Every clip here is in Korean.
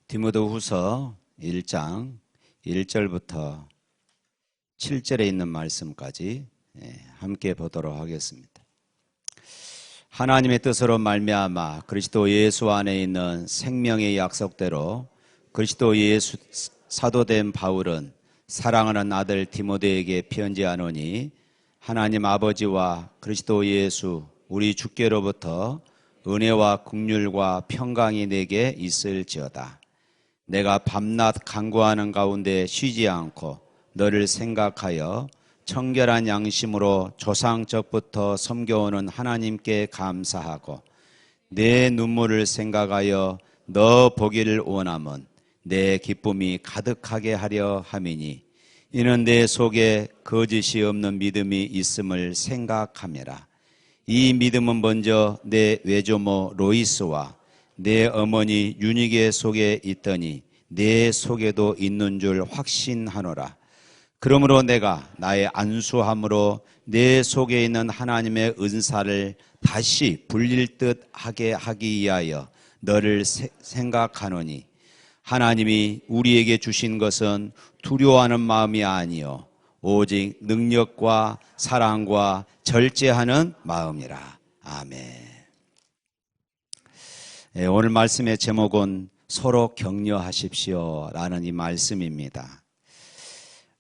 디모데후서 1장 1절부터 7절에 있는 말씀까지 함께 보도록 하겠습니다. 하나님의 뜻으로 말미암아 그리스도 예수 안에 있는 생명의 약속대로 그리스도 예수 사도된 바울은 사랑하는 아들 디모데에게 편지하노니, 하나님 아버지와 그리스도 예수 우리 주께로부터 은혜와 긍휼과 평강이 내게 있을지어다. 내가 밤낮 간구하는 가운데 쉬지 않고 너를 생각하여 청결한 양심으로 조상적부터 섬겨오는 하나님께 감사하고, 내 눈물을 생각하여 너 보기를 원함은 내 기쁨이 가득하게 하려 함이니, 이는 내 속에 거짓이 없는 믿음이 있음을 생각함이라. 이 믿음은 먼저 내 외조모 로이스와 내 어머니 유니게 속에 있더니 내 속에도 있는 줄 확신하노라. 그러므로 내가 나의 안수함으로 내 속에 있는 하나님의 은사를 다시 불릴 듯 하게 하기 위하여 너를 생각하노니, 하나님이 우리에게 주신 것은 두려워하는 마음이 아니요 오직 능력과 사랑과 절제하는 마음이라. 아멘. 오늘 말씀의 제목은 서로 격려하십시오 라는 이 말씀입니다.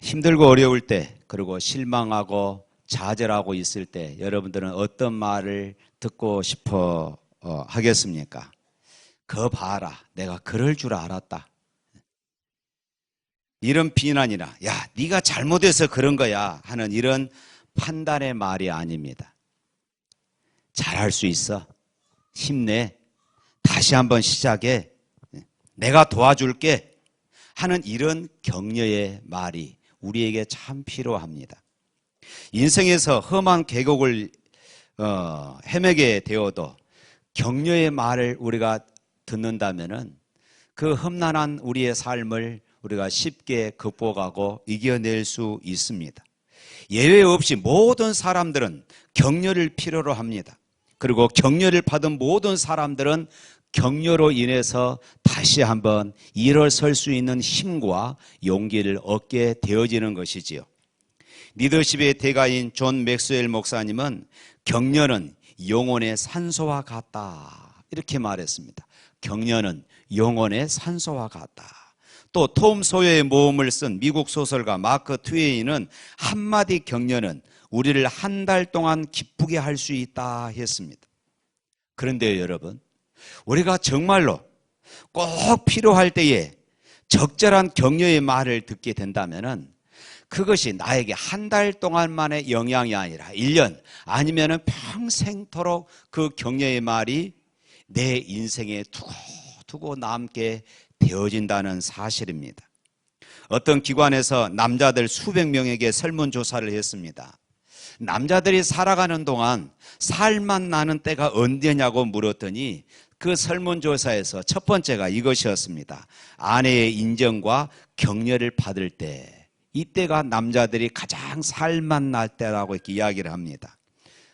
힘들고 어려울 때, 그리고 실망하고 좌절하고 있을 때 여러분들은 어떤 말을 듣고 싶어 하겠습니까? 거 봐라, 내가 그럴 줄 알았다. 이런 비난이나 야, 네가 잘못해서 그런 거야 하는 이런 판단의 말이 아닙니다. 잘할 수 있어, 힘내, 다시 한번 시작해, 내가 도와줄게 하는 이런 격려의 말이 우리에게 참 필요합니다. 인생에서 험한 계곡을 헤매게 되어도 격려의 말을 우리가 듣는다면은 그 험난한 우리의 삶을 우리가 쉽게 극복하고 이겨낼 수 있습니다. 예외 없이 모든 사람들은 격려를 필요로 합니다. 그리고 격려를 받은 모든 사람들은 격려로 인해서 다시 한번 일어설 수 있는 힘과 용기를 얻게 되어지는 것이지요. 리더십의 대가인 존 맥스웰 목사님은 격려는 영혼의 산소와 같다 이렇게 말했습니다. 격려는 영혼의 산소와 같다. 또 톰 소여의 모험을 쓴 미국 소설가 마크 트웨인은 한마디 격려는 우리를 한 달 동안 기쁘게 할 수 있다 했습니다. 그런데 여러분, 우리가 정말로 꼭 필요할 때에 적절한 격려의 말을 듣게 된다면은 그것이 나에게 한 달 동안만의 영향이 아니라 1년 아니면은 평생토록 그 격려의 말이 내 인생에 두고두고 남게 되어진다는 사실입니다. 어떤 기관에서 남자들 수백 명에게 설문조사를 했습니다. 남자들이 살아가는 동안 살만 나는 때가 언제냐고 물었더니 그 설문조사에서 첫 번째가 이것이었습니다. 아내의 인정과 격려를 받을 때, 이때가 남자들이 가장 살만 날 때라고 이렇게 이야기를 합니다.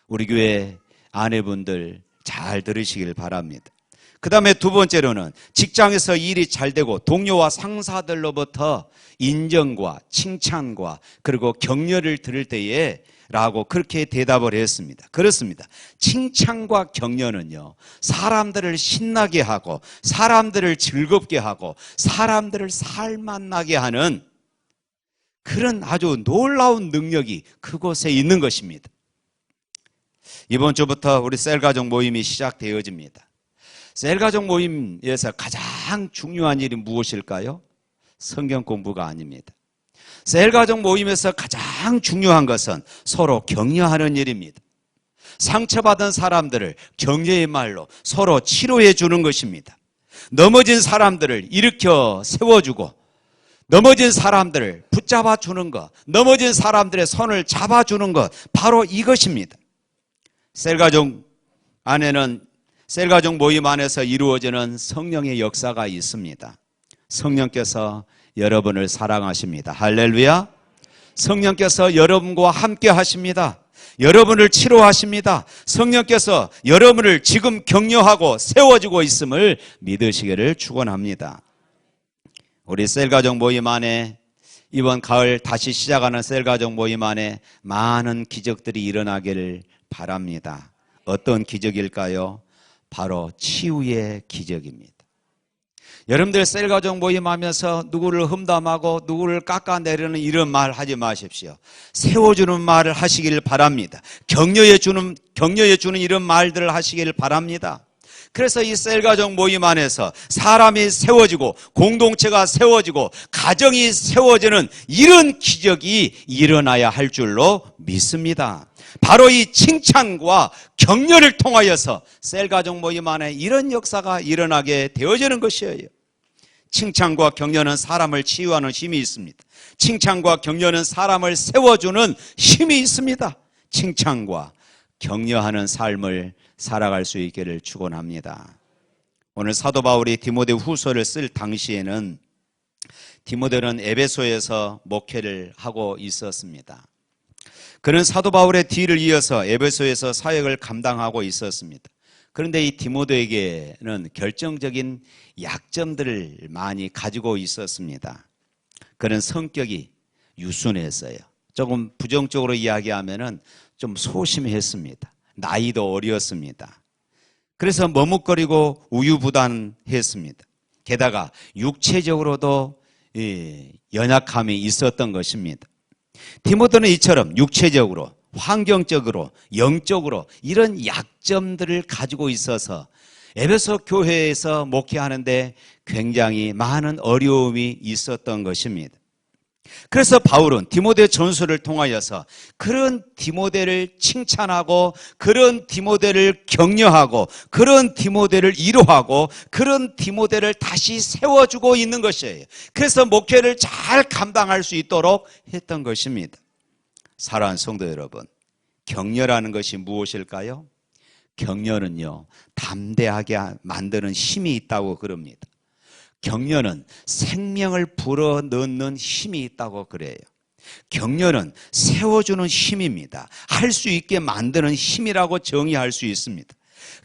우리 교회 아내분들 잘 들으시길 바랍니다. 그 다음에 두 번째로는 직장에서 일이 잘 되고 동료와 상사들로부터 인정과 칭찬과 그리고 격려를 들을 때에 라고 그렇게 대답을 했습니다. 그렇습니다. 칭찬과 격려는요, 사람들을 신나게 하고 사람들을 즐겁게 하고 사람들을 살만나게 하는 그런 아주 놀라운 능력이 그곳에 있는 것입니다. 이번 주부터 우리 셀가족 모임이 시작되어집니다. 셀가족 모임에서 가장 중요한 일이 무엇일까요? 성경 공부가 아닙니다. 셀가족 모임에서 가장 중요한 것은 서로 격려하는 일입니다. 상처받은 사람들을 격려의 말로 서로 치료해 주는 것입니다. 넘어진 사람들을 일으켜 세워주고, 넘어진 사람들을 붙잡아 주는 것, 넘어진 사람들의 손을 잡아주는 것, 바로 이것입니다. 셀가족 안에는, 셀가족 모임 안에서 이루어지는 성령의 역사가 있습니다. 성령께서 여러분을 사랑하십니다. 할렐루야. 성령께서 여러분과 함께 하십니다. 여러분을 치료하십니다. 성령께서 여러분을 지금 격려하고 세워주고 있음을 믿으시기를 축원합니다. 우리 셀가족 모임 안에 이번 가을 다시 시작하는 셀가족 모임 안에 많은 기적들이 일어나기를 바랍니다. 어떤 기적일까요? 바로 치유의 기적입니다. 여러분들 셀가족 모임하면서 누구를 험담하고 누구를 깎아내리는 이런 말 하지 마십시오. 세워주는 말을 하시길 바랍니다. 격려해 주는 이런 말들을 하시길 바랍니다. 그래서 이 셀가족 모임 안에서 사람이 세워지고 공동체가 세워지고 가정이 세워지는 이런 기적이 일어나야 할 줄로 믿습니다. 바로 이 칭찬과 격려를 통하여서 셀가족 모임 안에 이런 역사가 일어나게 되어지는 것이에요. 칭찬과 격려는 사람을 치유하는 힘이 있습니다. 칭찬과 격려는 사람을 세워주는 힘이 있습니다. 칭찬과 격려하는 삶을 살아갈 수 있기를 축원합니다. 오늘 사도 바울이 디모데 후서를 쓸 당시에는 디모데는 에베소에서 목회를 하고 있었습니다. 그는 사도 바울의 뒤를 이어서 에베소에서 사역을 감당하고 있었습니다. 그런데 이 디모데에게는 결정적인 약점들을 많이 가지고 있었습니다. 그는 성격이 유순했어요. 조금 부정적으로 이야기하면은 좀 소심했습니다. 나이도 어렸습니다. 그래서 머뭇거리고 우유부단했습니다. 게다가 육체적으로도 연약함이 있었던 것입니다. 디모데는 이처럼 육체적으로, 환경적으로, 영적으로 이런 약점들을 가지고 있어서 에베소 교회에서 목회하는데 굉장히 많은 어려움이 있었던 것입니다. 그래서 바울은 디모데 전서를 통하여서 그런 디모데를 칭찬하고 그런 디모데를 격려하고 그런 디모데를 위로하고 그런 디모데를 다시 세워주고 있는 것이에요. 그래서 목회를 잘 감당할 수 있도록 했던 것입니다. 사랑하는 성도 여러분, 격려라는 것이 무엇일까요? 격려는요, 담대하게 만드는 힘이 있다고 그럽니다. 격려는 생명을 불어넣는 힘이 있다고 그래요. 격려는 세워주는 힘입니다. 할 수 있게 만드는 힘이라고 정의할 수 있습니다.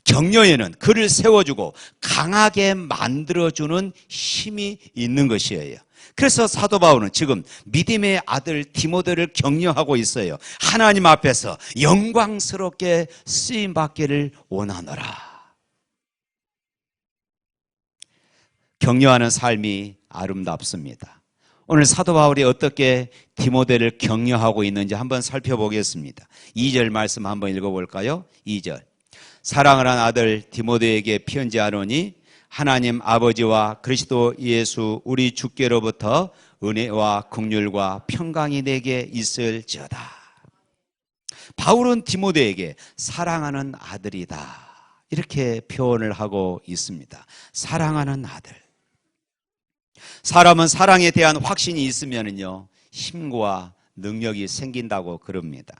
격려에는 그를 세워주고 강하게 만들어주는 힘이 있는 것이에요. 그래서 사도 바울은 지금 믿음의 아들 디모데를 격려하고 있어요. 하나님 앞에서 영광스럽게 쓰임받기를 원하노라. 격려하는 삶이 아름답습니다. 오늘 사도 바울이 어떻게 디모데를 격려하고 있는지 한번 살펴보겠습니다. 2절 말씀 한번 읽어볼까요? 2절. 사랑을 한 아들 디모데에게 편지하노니 하나님 아버지와 그리스도 예수 우리 주께로부터 은혜와 긍휼과 평강이 내게 있을지어다. 바울은 디모데에게 사랑하는 아들이다, 이렇게 표현을 하고 있습니다. 사랑하는 아들. 사람은 사랑에 대한 확신이 있으면요, 힘과 능력이 생긴다고 그럽니다.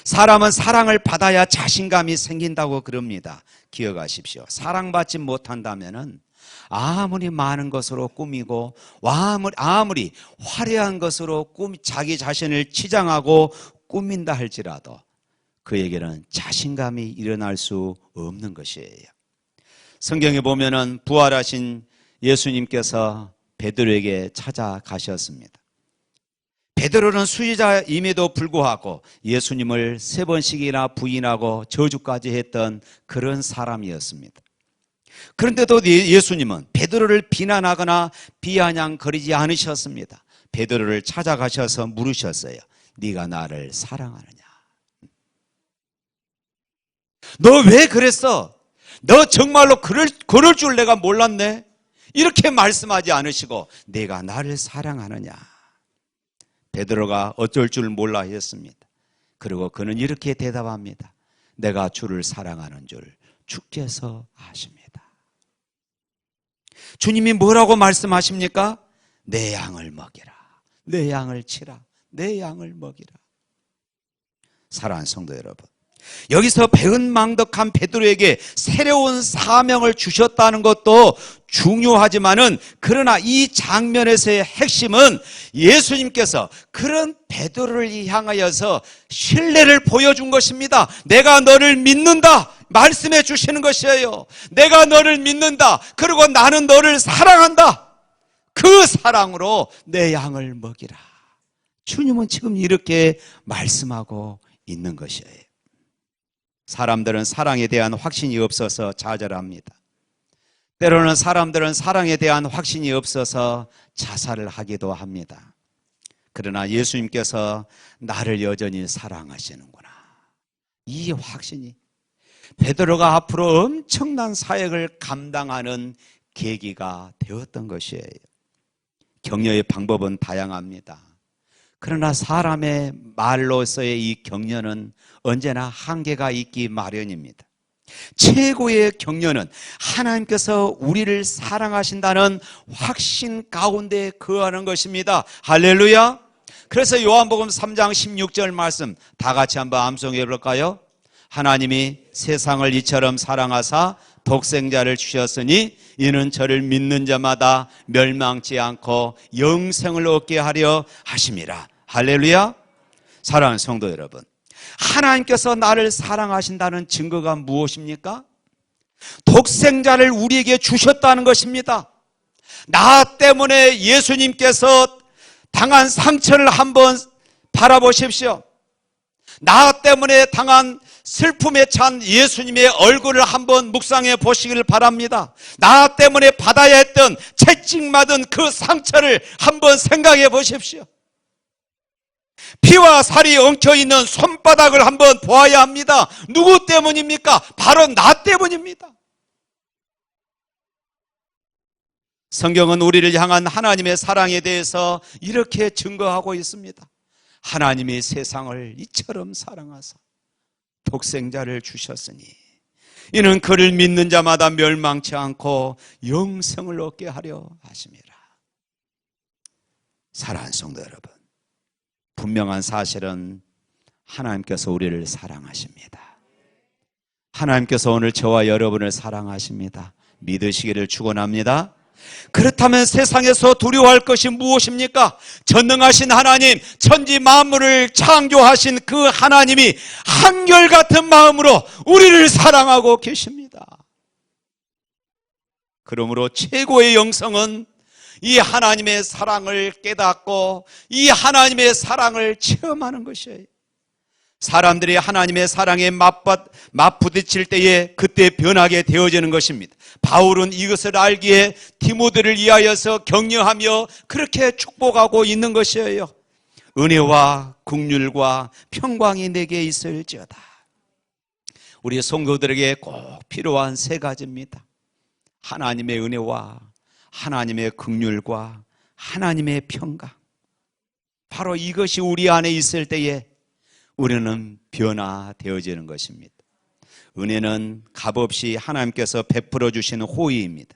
사람은 사랑을 받아야 자신감이 생긴다고 그럽니다. 기억하십시오. 사랑받지 못한다면은 아무리 많은 것으로 꾸미고 아무리 화려한 것으로 자기 자신을 치장하고 꾸민다 할지라도 그에게는 자신감이 일어날 수 없는 것이에요. 성경에 보면은 부활하신 예수님께서 베드로에게 찾아가셨습니다. 베드로는 수지자임에도 불구하고 예수님을 3번씩이나 부인하고 저주까지 했던 그런 사람이었습니다. 그런데도 예수님은 베드로를 비난하거나 비아냥거리지 않으셨습니다. 베드로를 찾아가셔서 물으셨어요. 네가 나를 사랑하느냐? 너 왜 그랬어? 너 정말로 그럴 줄 내가 몰랐네? 이렇게 말씀하지 않으시고 내가 나를 사랑하느냐? 베드로가 어쩔 줄 몰라 했습니다. 그리고 그는 이렇게 대답합니다. 내가 주를 사랑하는 줄 주께서 아십니다. 주님이 뭐라고 말씀하십니까? 내 양을 먹이라, 내 양을 치라, 내 양을 먹이라. 사랑하는 성도 여러분, 여기서 배은망덕한 베드로에게 새로운 사명을 주셨다는 것도 중요하지만은, 그러나 이 장면에서의 핵심은 예수님께서 그런 베드로를 향하여서 신뢰를 보여준 것입니다. 내가 너를 믿는다 말씀해 주시는 것이에요. 내가 너를 믿는다. 그리고 나는 너를 사랑한다. 그 사랑으로 내 양을 먹이라. 주님은 지금 이렇게 말씀하고 있는 것이에요. 사람들은 사랑에 대한 확신이 없어서 좌절합니다. 때로는 사람들은 사랑에 대한 확신이 없어서 자살을 하기도 합니다. 그러나 예수님께서 나를 여전히 사랑하시는구나, 이 확신이 베드로가 앞으로 엄청난 사역을 감당하는 계기가 되었던 것이에요. 격려의 방법은 다양합니다. 그러나 사람의 말로서의 이 격려는 언제나 한계가 있기 마련입니다. 최고의 격려는 하나님께서 우리를 사랑하신다는 확신 가운데 거하는 것입니다. 할렐루야. 그래서 요한복음 3장 16절 말씀 다 같이 한번 암송해 볼까요? 하나님이 세상을 이처럼 사랑하사 독생자를 주셨으니 이는 저를 믿는 자마다 멸망치 않고 영생을 얻게 하려 하심이라. 할렐루야. 사랑하는 성도 여러분, 하나님께서 나를 사랑하신다는 증거가 무엇입니까? 독생자를 우리에게 주셨다는 것입니다. 나 때문에 예수님께서 당한 상처를 한번 바라보십시오. 나 때문에 당한 슬픔에 찬 예수님의 얼굴을 한번 묵상해 보시길 바랍니다. 나 때문에 받아야 했던 채찍맞은 그 상처를 한번 생각해 보십시오. 피와 살이 엉켜있는 손바닥을 한번 보아야 합니다. 누구 때문입니까? 바로 나 때문입니다. 성경은 우리를 향한 하나님의 사랑에 대해서 이렇게 증거하고 있습니다. 하나님이 세상을 이처럼 사랑하사 독생자를 주셨으니 이는 그를 믿는 자마다 멸망치 않고 영생을 얻게 하려 하심이라. 사랑하는 성도 여러분, 분명한 사실은 하나님께서 우리를 사랑하십니다. 하나님께서 오늘 저와 여러분을 사랑하십니다. 믿으시기를 축원합니다. 그렇다면 세상에서 두려워할 것이 무엇입니까? 전능하신 하나님, 천지 만물을 창조하신 그 하나님이 한결같은 마음으로 우리를 사랑하고 계십니다. 그러므로 최고의 영성은 이 하나님의 사랑을 깨닫고 이 하나님의 사랑을 체험하는 것이에요. 사람들이 하나님의 사랑에 맞부딪힐 때에 그때 변하게 되어지는 것입니다. 바울은 이것을 알기에 디모데를 위하여서 격려하며 그렇게 축복하고 있는 것이에요. 은혜와 긍휼과 평강이 내게 있을지어다. 우리 성도들에게 꼭 필요한 세 가지입니다. 하나님의 은혜와 하나님의 긍휼과 하나님의 평강. 바로 이것이 우리 안에 있을 때에 우리는 변화되어지는 것입니다. 은혜는 값없이 하나님께서 베풀어 주시는 호의입니다.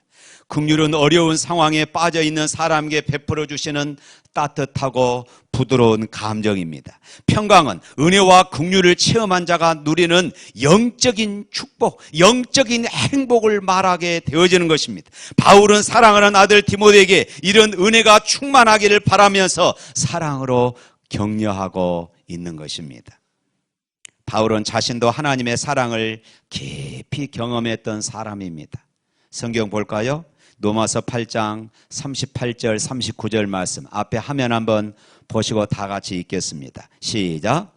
긍휼은 어려운 상황에 빠져 있는 사람에게 베풀어 주시는 따뜻하고 부드러운 감정입니다. 평강은 은혜와 긍휼을 체험한 자가 누리는 영적인 축복, 영적인 행복을 말하게 되어지는 것입니다. 바울은 사랑하는 아들 디모데에게 이런 은혜가 충만하기를 바라면서 사랑으로 격려하고 있는 것입니다. 바울은 자신도 하나님의 사랑을 깊이 경험했던 사람입니다. 성경 볼까요? 로마서 8장 38절 39절 말씀 앞에 화면 한번 보시고 다 같이 읽겠습니다. 시작.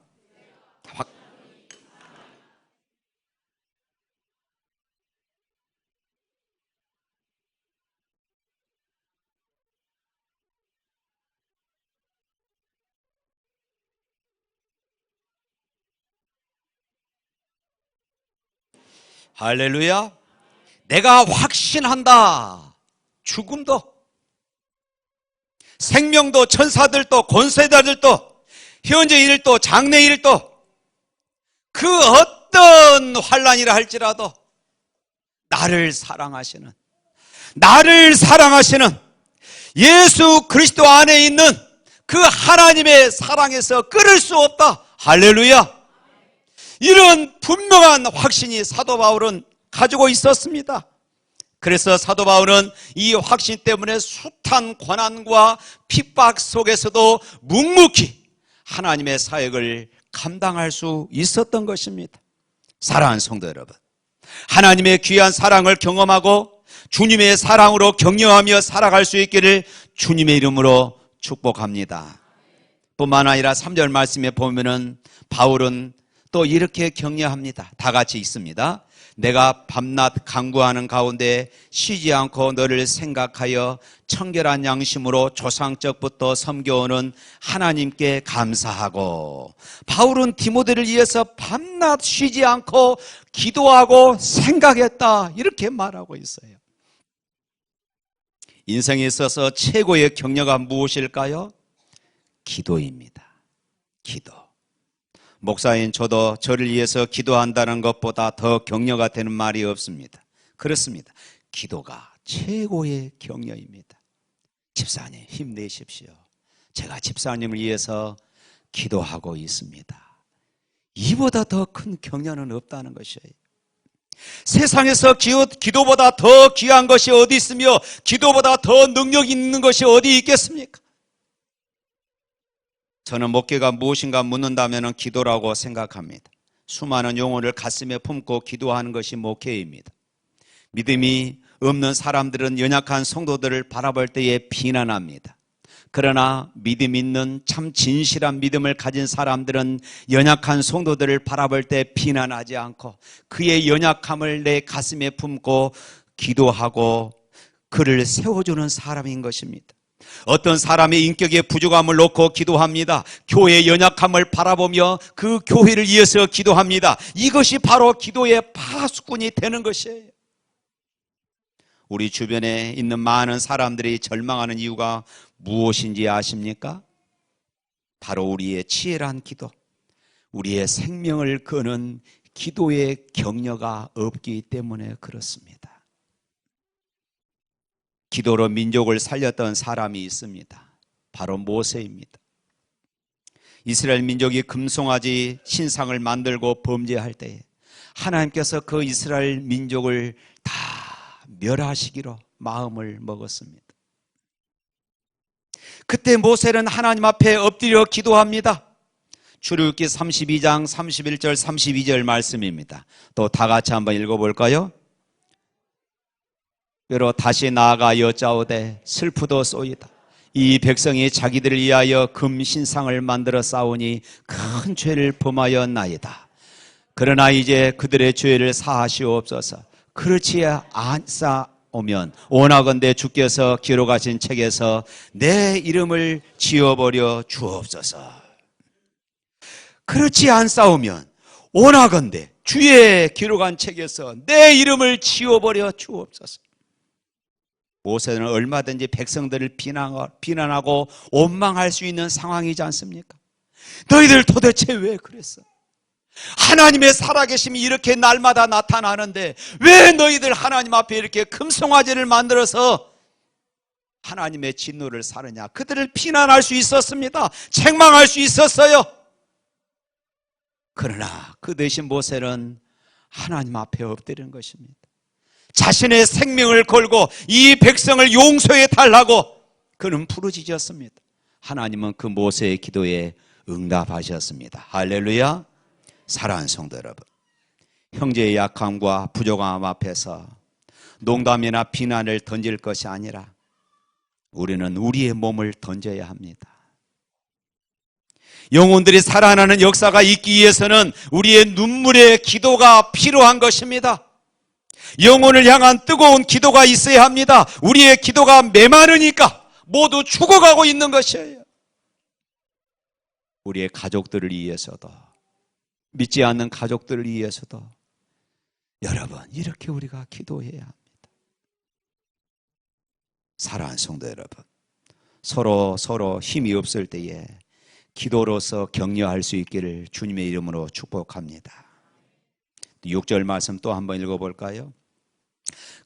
할렐루야. 내가 확신한다. 죽음도, 생명도, 천사들도, 권세자들도, 현재 일도, 장래 일도, 그 어떤 환난이라 할지라도 나를 사랑하시는 예수 그리스도 안에 있는 그 하나님의 사랑에서 끊을 수 없다. 할렐루야. 이런 분명한 확신이 사도 바울은 가지고 있었습니다. 그래서 사도 바울은 이 확신 때문에 숱한 고난과 핍박 속에서도 묵묵히 하나님의 사역을 감당할 수 있었던 것입니다. 사랑하는 성도 여러분, 하나님의 귀한 사랑을 경험하고 주님의 사랑으로 격려하며 살아갈 수 있기를 주님의 이름으로 축복합니다. 뿐만 아니라 3절 말씀에 보면은 바울은 또 이렇게 격려합니다. 다 같이 읽습니다. 내가 밤낮 간구하는 가운데 쉬지 않고 너를 생각하여 청결한 양심으로 조상적부터 섬겨오는 하나님께 감사하고. 바울은 디모데를 위해서 밤낮 쉬지 않고 기도하고 생각했다, 이렇게 말하고 있어요. 인생에 있어서 최고의 격려가 무엇일까요? 기도입니다. 기도. 목사인 저도 저를 위해서 기도한다는 것보다 더 격려가 되는 말이 없습니다. 그렇습니다. 기도가 최고의 격려입니다. 집사님 힘내십시오. 제가 집사님을 위해서 기도하고 있습니다. 이보다 더 큰 격려는 없다는 것이에요. 세상에서 기도보다 더 귀한 것이 어디 있으며 기도보다 더 능력 있는 것이 어디 있겠습니까? 저는 목회가 무엇인가 묻는다면 기도라고 생각합니다. 수많은 영혼을 가슴에 품고 기도하는 것이 목회입니다. 믿음이 없는 사람들은 연약한 성도들을 바라볼 때에 비난합니다. 그러나 믿음 있는 참 진실한 믿음을 가진 사람들은 연약한 성도들을 바라볼 때 비난하지 않고 그의 연약함을 내 가슴에 품고 기도하고 그를 세워주는 사람인 것입니다. 어떤 사람의 인격의 부족함을 놓고 기도합니다. 교회의 연약함을 바라보며 그 교회를 위해서 기도합니다. 이것이 바로 기도의 파수꾼이 되는 것이에요. 우리 주변에 있는 많은 사람들이 절망하는 이유가 무엇인지 아십니까? 바로 우리의 치열한 기도, 우리의 생명을 거는 기도의 격려가 없기 때문에 그렇습니다. 기도로 민족을 살렸던 사람이 있습니다. 바로 모세입니다. 이스라엘 민족이 금송아지 신상을 만들고 범죄할 때에 하나님께서 그 이스라엘 민족을 다 멸하시기로 마음을 먹었습니다. 그때 모세는 하나님 앞에 엎드려 기도합니다. 출애굽기 32장 31절 32절 말씀입니다. 또 다 같이 한번 읽어볼까요? 로 다시 나아가 여짜오되 슬프도소이다. 이 백성이 자기들을 위하여 금신상을 만들어 싸우니 큰 죄를 범하였나이다. 그러나 이제 그들의 죄를 사하시옵소서. 그렇지 않사오면 원하건대 주께서 기록하신 책에서 내 이름을 지워버려 주옵소서. 그렇지 않사오면 원하건대 주의 기록한 책에서 내 이름을 지워버려 주옵소서. 모세는 얼마든지 백성들을 비난하고 원망할 수 있는 상황이지 않습니까? 너희들 도대체 왜 그랬어? 하나님의 살아계심이 이렇게 날마다 나타나는데 왜 너희들 하나님 앞에 이렇게 금송아지를 만들어서 하나님의 진노를 사느냐? 그들을 비난할 수 있었습니다. 책망할 수 있었어요. 그러나 그 대신 모세는 하나님 앞에 엎드린 것입니다. 자신의 생명을 걸고 이 백성을 용서해 달라고 그는 부르짖었습니다. 하나님은 그 모세의 기도에 응답하셨습니다. 할렐루야. 사랑하는 성도 여러분, 형제의 약함과 부족함 앞에서 농담이나 비난을 던질 것이 아니라 우리는 우리의 몸을 던져야 합니다. 영혼들이 살아나는 역사가 있기 위해서는 우리의 눈물의 기도가 필요한 것입니다. 영혼을 향한 뜨거운 기도가 있어야 합니다. 우리의 기도가 메마르니까 모두 죽어가고 있는 것이에요. 우리의 가족들을 위해서도, 믿지 않는 가족들을 위해서도 여러분, 이렇게 우리가 기도해야 합니다. 사랑하는 성도 여러분, 서로 힘이 없을 때에 기도로서 격려할 수 있기를 주님의 이름으로 축복합니다. 6절 말씀 또 한번 읽어볼까요?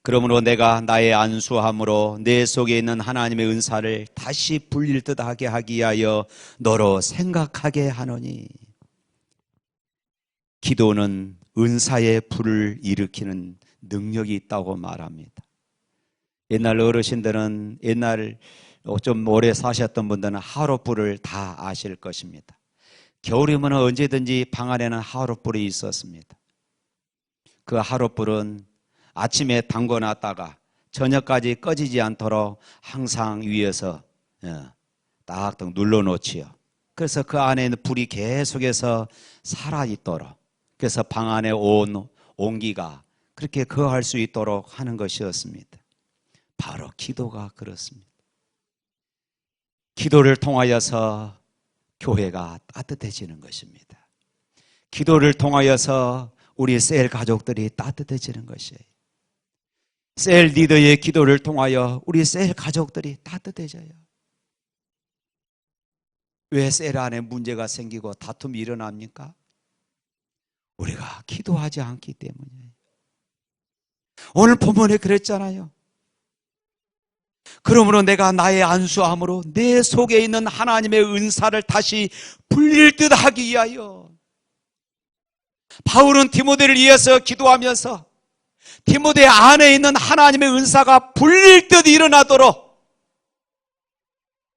그러므로 내가 나의 안수함으로 내 속에 있는 하나님의 은사를 다시 불릴 듯하게 하기 위하여 너로 생각하게 하노니. 기도는 은사의 불을 일으키는 능력이 있다고 말합니다. 옛날 어르신들은 옛날 좀 오래 사셨던 분들은 하룻불을 다 아실 것입니다. 겨울이면 언제든지 방 안에는 하룻불이 있었습니다. 그 하룻불은 아침에 담궈놨다가 저녁까지 꺼지지 않도록 항상 위에서 딱딱 눌러놓지요. 그래서 그 안에 있는 불이 계속해서 살아있도록, 그래서 방 안에 온 온기가 그렇게 거할 수 있도록 하는 것이었습니다. 바로 기도가 그렇습니다. 기도를 통하여서 교회가 따뜻해지는 것입니다. 기도를 통하여서 우리 셀 가족들이 따뜻해지는 것이에요. 셀 리더의 기도를 통하여 우리 셀 가족들이 따뜻해져요. 왜 셀 안에 문제가 생기고 다툼이 일어납니까? 우리가 기도하지 않기 때문이에요. 오늘 본문에 그랬잖아요. 그러므로 내가 나의 안수함으로 내 속에 있는 하나님의 은사를 다시 불릴 듯 하기 위하여. 바울은 디모데를 위해서 기도하면서 디모데 안에 있는 하나님의 은사가 불릴 듯 일어나도록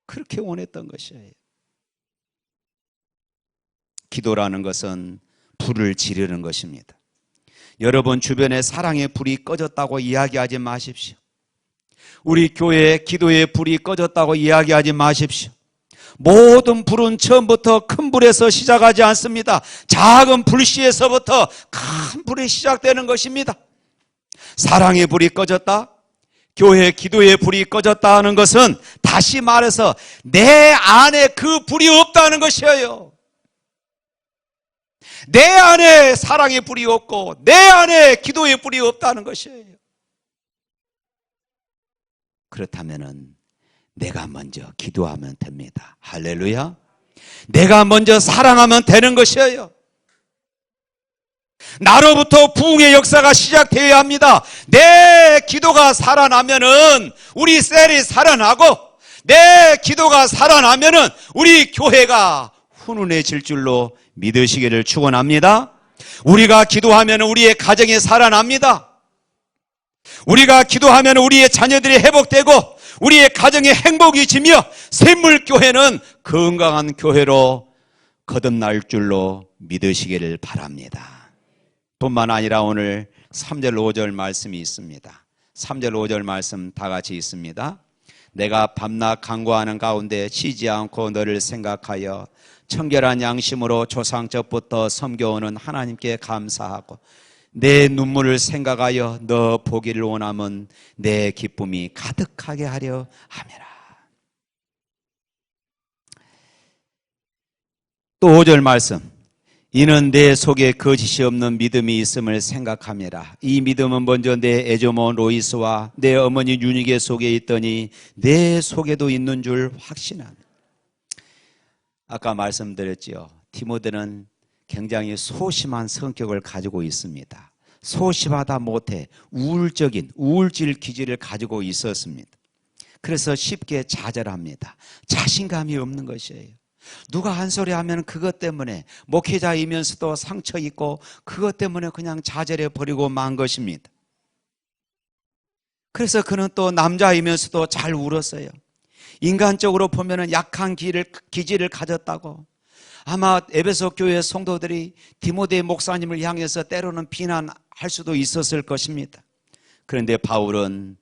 그렇게 원했던 것이에요. 기도라는 것은 불을 지르는 것입니다. 여러분 주변에 사랑의 불이 꺼졌다고 이야기하지 마십시오. 우리 교회에 기도의 불이 꺼졌다고 이야기하지 마십시오. 모든 불은 처음부터 큰 불에서 시작하지 않습니다. 작은 불씨에서부터 큰 불이 시작되는 것입니다. 사랑의 불이 꺼졌다, 교회 기도의 불이 꺼졌다 하는 것은 다시 말해서 내 안에 그 불이 없다는 것이에요. 내 안에 사랑의 불이 없고 내 안에 기도의 불이 없다는 것이에요. 그렇다면은 내가 먼저 기도하면 됩니다. 할렐루야. 내가 먼저 사랑하면 되는 것이에요. 나로부터 부흥의 역사가 시작되어야 합니다. 내 기도가 살아나면은 우리 셀이 살아나고, 내 기도가 살아나면은 우리 교회가 훈훈해질 줄로 믿으시기를 축원합니다. 우리가 기도하면 우리의 가정이 살아납니다. 우리가 기도하면 우리의 자녀들이 회복되고 우리의 가정에 행복이 지며 샘물교회는 건강한 교회로 거듭날 줄로 믿으시기를 바랍니다. 뿐만 아니라 오늘 3절 5절 말씀이 있습니다. 3절 5절 말씀 다 같이 있습니다. 내가 밤낮 간구하는 가운데 쉬지 않고 너를 생각하여 청결한 양심으로 조상적부터 섬겨오는 하나님께 감사하고 내 눈물을 생각하여 너 보기를 원하면 내 기쁨이 가득하게 하려 함이라. 또 5절 말씀, 이는 내 속에 거짓이 없는 믿음이 있음을 생각함이라. 이 믿음은 먼저 내 애조모 로이스와 내 어머니 유니게 속에 있더니 내 속에도 있는 줄 확신합니다. 아까 말씀드렸지요. 디모데는 굉장히 소심한 성격을 가지고 있습니다. 소심하다 못해 우울질 기질을 가지고 있었습니다. 그래서 쉽게 좌절합니다. 자신감이 없는 것이에요. 누가 한 소리 하면 그것 때문에 목회자이면서도 상처 있고 그것 때문에 그냥 좌절해 버리고 만 것입니다. 그래서 그는 또 남자이면서도 잘 울었어요. 인간적으로 보면 약한 기질을 가졌다고. 아마 에베소 교회 성도들이 디모데 목사님을 향해서 때로는 비난할 수도 있었을 것입니다. 그런데 바울은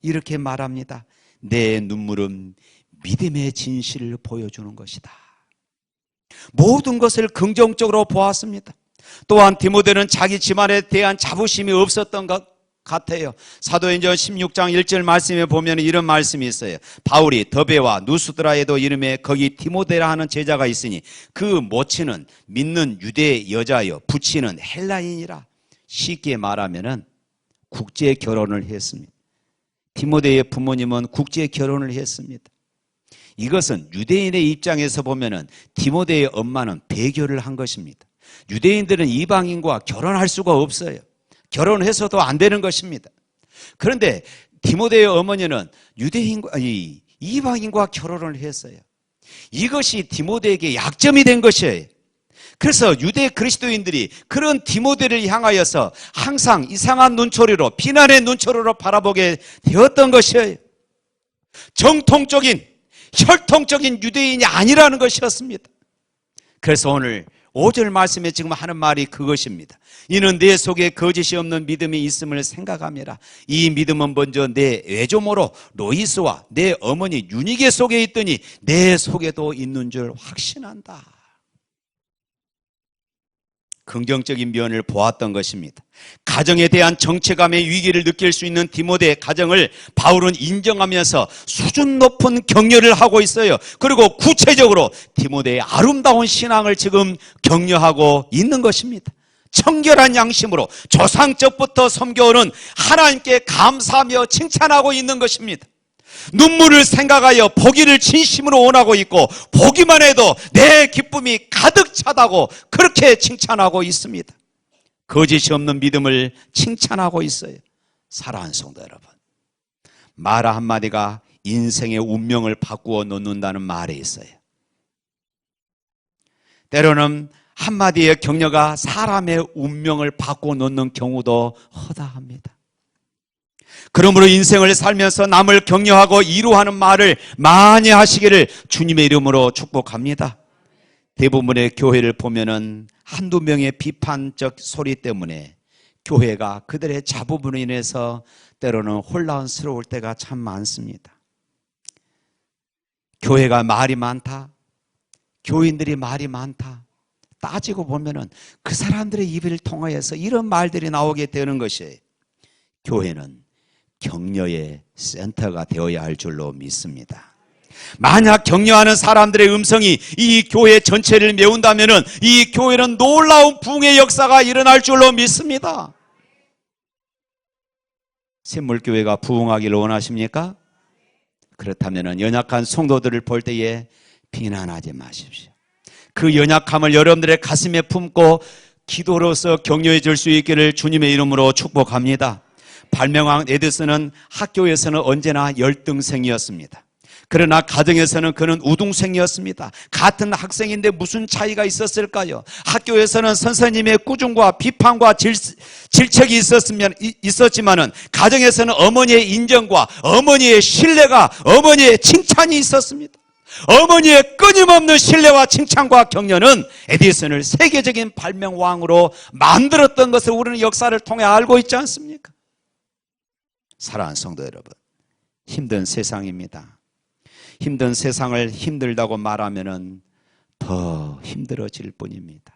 이렇게 말합니다. 내 눈물은 믿음의 진실을 보여주는 것이다. 모든 것을 긍정적으로 보았습니다. 또한 디모데는 자기 집안에 대한 자부심이 없었던 것 같아요. 사도행전 16장 1절 말씀에 보면 이런 말씀이 있어요. 바울이 더베와 누스드라에도 이름에 거기 디모데라 하는 제자가 있으니 그 모친은 믿는 유대 여자여 부친은 헬라인이라. 쉽게 말하면은 국제 결혼을 했습니다. 디모데의 부모님은 국제 결혼을 했습니다. 이것은 유대인의 입장에서 보면은 디모데의 엄마는 배교를 한 것입니다. 유대인들은 이방인과 결혼할 수가 없어요. 결혼해서도 안 되는 것입니다. 그런데 디모데의 어머니는 이방인과 결혼을 했어요. 이것이 디모데에게 약점이 된 것이에요. 그래서 유대 그리스도인들이 그런 디모데를 향하여서 항상 이상한 눈초리로, 비난의 눈초리로 바라보게 되었던 것이에요. 정통적인 혈통적인 유대인이 아니라는 것이었습니다. 그래서 오늘 5절 말씀에 지금 하는 말이 그것입니다. 이는 내 속에 거짓이 없는 믿음이 있음을 생각함이라. 이 믿음은 먼저 내 외조모로 로이스와 내 어머니 유니게 속에 있더니 내 속에도 있는 줄 확신한다. 긍정적인 면을 보았던 것입니다. 가정에 대한 정체감의 위기를 느낄 수 있는 디모데의 가정을 바울은 인정하면서 수준 높은 격려를 하고 있어요. 그리고 구체적으로 디모데의 아름다운 신앙을 지금 격려하고 있는 것입니다. 청결한 양심으로 조상적부터 섬겨오는 하나님께 감사하며 칭찬하고 있는 것입니다. 눈물을 생각하여 보기를 진심으로 원하고 있고 보기만 해도 내 기쁨이 가득 차다고 그렇게 칭찬하고 있습니다. 거짓이 없는 믿음을 칭찬하고 있어요. 사랑하는 성도 여러분, 말 한마디가 인생의 운명을 바꾸어 놓는다는 말이 있어요. 때로는 한마디의 격려가 사람의 운명을 바꾸어 놓는 경우도 허다합니다. 그러므로 인생을 살면서 남을 격려하고 위로하는 말을 많이 하시기를 주님의 이름으로 축복합니다. 대부분의 교회를 보면은 한두 명의 비판적 소리 때문에 교회가 그들의 자부심으로 인해서 때로는 혼란스러울 때가 참 많습니다. 교회가 말이 많다, 교인들이 말이 많다, 따지고 보면은 그 사람들의 입을 통하여서 이런 말들이 나오게 되는 것이에요. 교회는 격려의 센터가 되어야 할 줄로 믿습니다. 만약 격려하는 사람들의 음성이 이 교회 전체를 메운다면 이 교회는 놀라운 부흥의 역사가 일어날 줄로 믿습니다. 샘물교회가 부흥하기를 원하십니까? 그렇다면 연약한 성도들을 볼 때에 비난하지 마십시오. 그 연약함을 여러분들의 가슴에 품고 기도로서 격려해 줄 수 있기를 주님의 이름으로 축복합니다. 발명왕 에디슨은 학교에서는 언제나 열등생이었습니다. 그러나 가정에서는 그는 우등생이었습니다. 같은 학생인데 무슨 차이가 있었을까요? 학교에서는 선생님의 꾸중과 비판과 질책이 있었지만은 가정에서는 어머니의 인정과 어머니의 신뢰가, 어머니의 칭찬이 있었습니다. 어머니의 끊임없는 신뢰와 칭찬과 격려는 에디슨을 세계적인 발명왕으로 만들었던 것을 우리는 역사를 통해 알고 있지 않습니까? 사랑하는 성도 여러분, 힘든 세상입니다. 힘든 세상을 힘들다고 말하면 더 힘들어질 뿐입니다.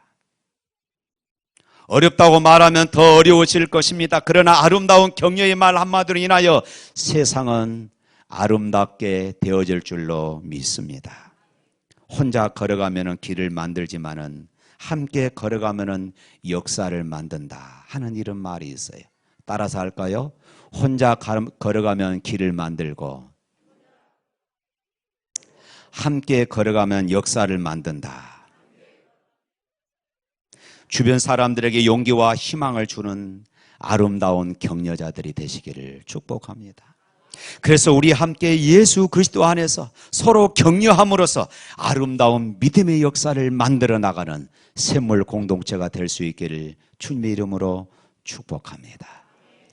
어렵다고 말하면 더 어려워질 것입니다. 그러나 아름다운 격려의 말 한마디로 인하여 세상은 아름답게 되어질 줄로 믿습니다. 혼자 걸어가면 길을 만들지만은 함께 걸어가면 역사를 만든다 하는 이런 말이 있어요. 따라서 할까요? 혼자 걸어가면 길을 만들고 함께 걸어가면 역사를 만든다. 주변 사람들에게 용기와 희망을 주는 아름다운 격려자들이 되시기를 축복합니다. 그래서 우리 함께 예수 그리스도 안에서 서로 격려함으로써 아름다운 믿음의 역사를 만들어 나가는 샘물 공동체가 될 수 있기를 주님의 이름으로 축복합니다.